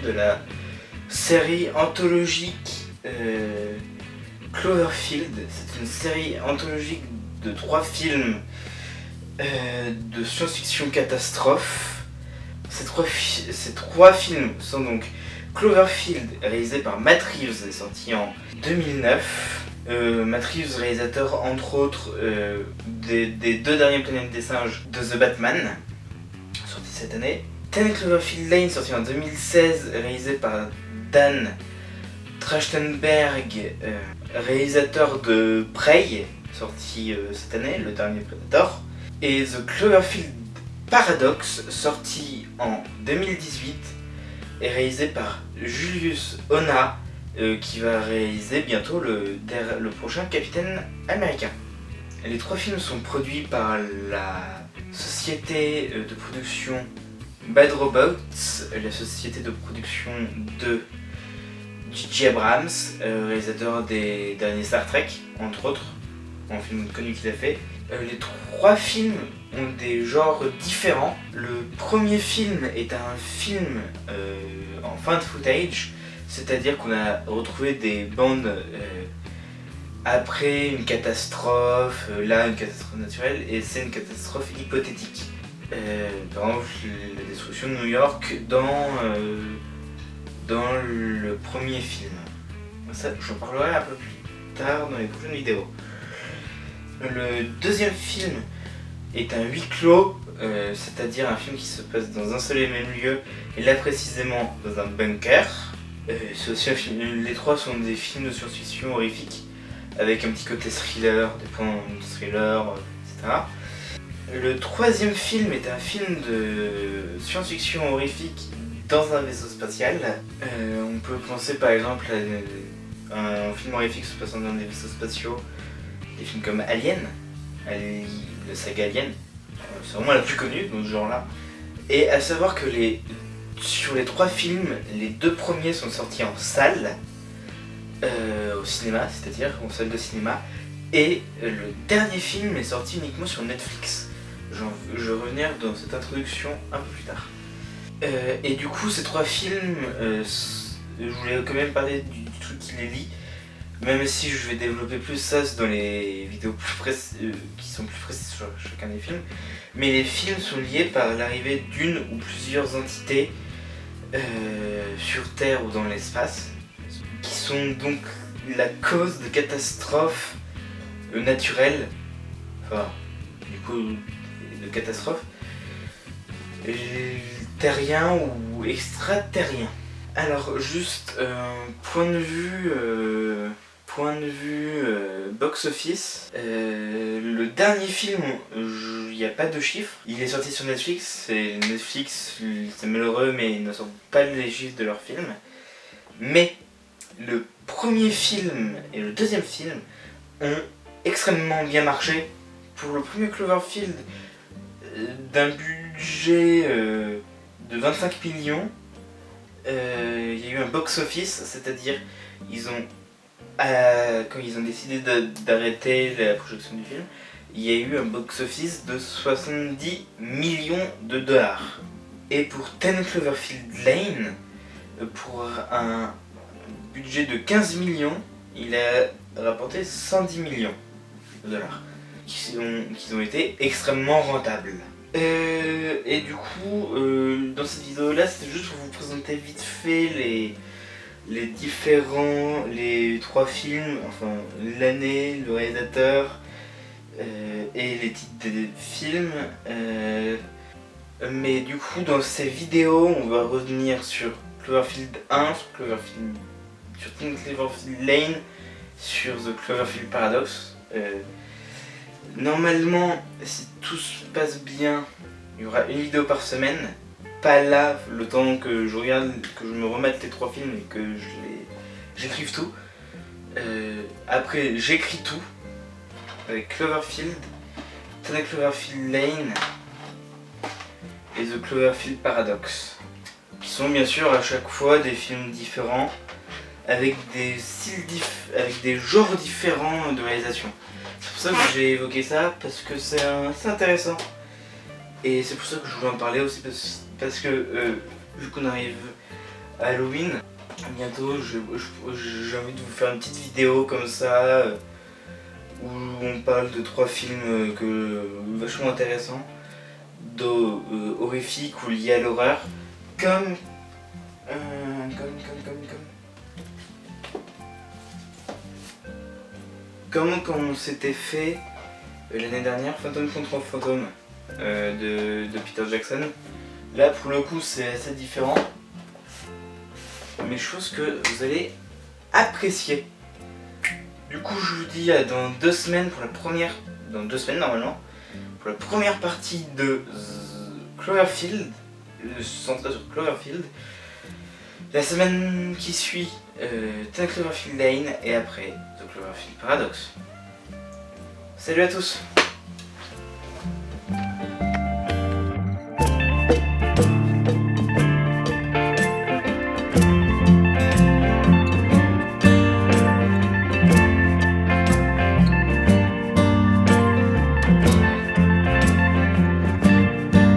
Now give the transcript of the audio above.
de la série anthologique Cloverfield. C'est une série anthologique de 3 films de science-fiction catastrophe. Ces trois films sont donc Cloverfield, réalisé par Matt Reeves, sorti en 2009. Matt Reeves, réalisateur entre autres des 2 derniers Planètes des Singes de The Batman, sorti cette année. 10 Cloverfield Lane, sorti en 2016, réalisé par Dan Trachtenberg, réalisateur de Prey, sorti cette année, le dernier Predator. Et The Cloverfield Paradox, sorti en 2018, est réalisé par Julius Onah, qui va réaliser bientôt le prochain Capitaine Américain. Les 3 films sont produits par la société de production Bad Robots, la société de production de J.J. Abrams, réalisateur des derniers Star Trek, entre autres, en film connu qu'il a fait. Les 3 films ont des genres différents. Le premier film est un film en found footage, c'est-à-dire qu'on a retrouvé des bandes après une catastrophe, là une catastrophe naturelle, et c'est une catastrophe hypothétique. Par exemple, la destruction de New York dans le premier film. Ça, j'en parlerai un peu plus tard dans les prochaines vidéos. Le deuxième film est un huis clos, c'est-à-dire un film qui se passe dans un seul et même lieu, et là précisément dans un bunker. C'est aussi un film, les 3 sont des films de science-fiction horrifiques, avec un petit côté thriller, des points de thriller, etc. Le troisième film est un film de science-fiction horrifique dans un vaisseau spatial. On peut penser par exemple à un film horrifique se passant dans des vaisseaux spatiaux, des films comme Alien, la saga Alien, c'est vraiment la plus connue dans ce genre-là. Et à savoir que sur les 3 films, les 2 premiers sont sortis en salle, au cinéma, c'est-à-dire en salle de cinéma, et le dernier film est sorti uniquement sur Netflix. Je vais revenir dans cette introduction un peu plus tard. Et du coup, ces 3 films, je voulais quand même parler du truc qui les lie, même si je vais développer plus ça dans les vidéos qui sont plus précises sur chacun des films. Mais les films sont liés par l'arrivée d'une ou plusieurs entités sur Terre ou dans l'espace, qui sont donc la cause de catastrophes naturelles, enfin, du coup, de catastrophes terriens ou extraterriens. Alors, juste point de vue box-office, le dernier film, il n'y a pas de chiffres. Il est sorti sur Netflix, et Netflix, c'est malheureux, mais ils ne sortent pas les chiffres de leurs films. Mais le premier film et le deuxième film ont extrêmement bien marché. Pour le premier Cloverfield, d'un budget de 25 millions, il y a eu un box-office, c'est-à-dire quand ils ont décidé d'arrêter la projection du film, il y a eu un box-office de 70 millions de dollars. Et pour 10 Cloverfield Lane, pour un budget de 15 millions, il a rapporté 110 millions de dollars, qui ont été extrêmement rentables. Et du coup, dans cette vidéo-là, c'était juste pour vous présenter vite fait les 3 films, enfin l'année, le réalisateur et les titres des films. Mais du coup, dans ces vidéos, on va revenir sur Cloverfield 1, sur 10 Cloverfield Lane, sur The Cloverfield Paradox. Normalement, si tout se passe bien, il y aura une vidéo par semaine. Pas là, le temps que je regarde, que je me remette les 3 films et que j'écrive tout. Après, j'écris tout avec Cloverfield, 10 Cloverfield Lane et The Cloverfield Paradox, qui sont bien sûr à chaque fois des films différents, avec des genres différents de réalisation. C'est pour ça que j'ai évoqué ça, parce que c'est intéressant. Et c'est pour ça que je voulais en parler aussi, parce que vu qu'on arrive Halloween. Bientôt, j'ai envie de vous faire une petite vidéo comme ça où on parle de 3 films vachement intéressants, horrifiques ou liés à l'horreur, comme quand on s'était fait l'année dernière, Fantôme contre Fantôme de Peter Jackson. Là pour le coup c'est assez différent, mais je pense que vous allez apprécier. Du coup je vous dis à dans 2 semaines pour la première, dans 2 semaines normalement, pour la première partie de Cloverfield, centré sur Cloverfield. La semaine qui suit, The Cloverfield Lane et après The Cloverfield Paradox. Salut à tous!